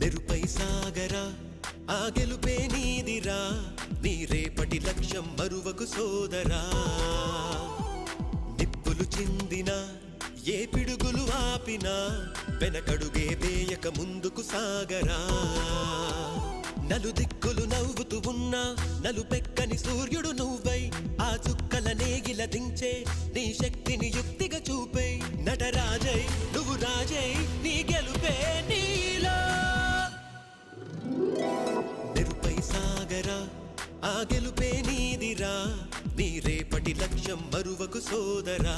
నెరుపై సాగరా ఆ గెలుపే నీదిరా నీ రేపటి లక్ష్యం మరువకు సోదరా నిప్పులు చిందినా ఏ పిడుగులు ఆపినా వెనకడుగే వేయక ముందుకు సాగరా నలుదిక్కులు నవ్వుతూ ఉన్నా నలుపెక్కని సూర్యుడు నువ్వై ఆ చుక్కల నేగిల దించే నీ శక్తిని యుక్తిగా చూపే నటరాజై నువ్వు రాజై నీ గెలుపే నీలో నెరుపై సాగరా ఆ గెలుపే నీదిరా నీ రేపటి లక్ష్యం మరువకు సోదరా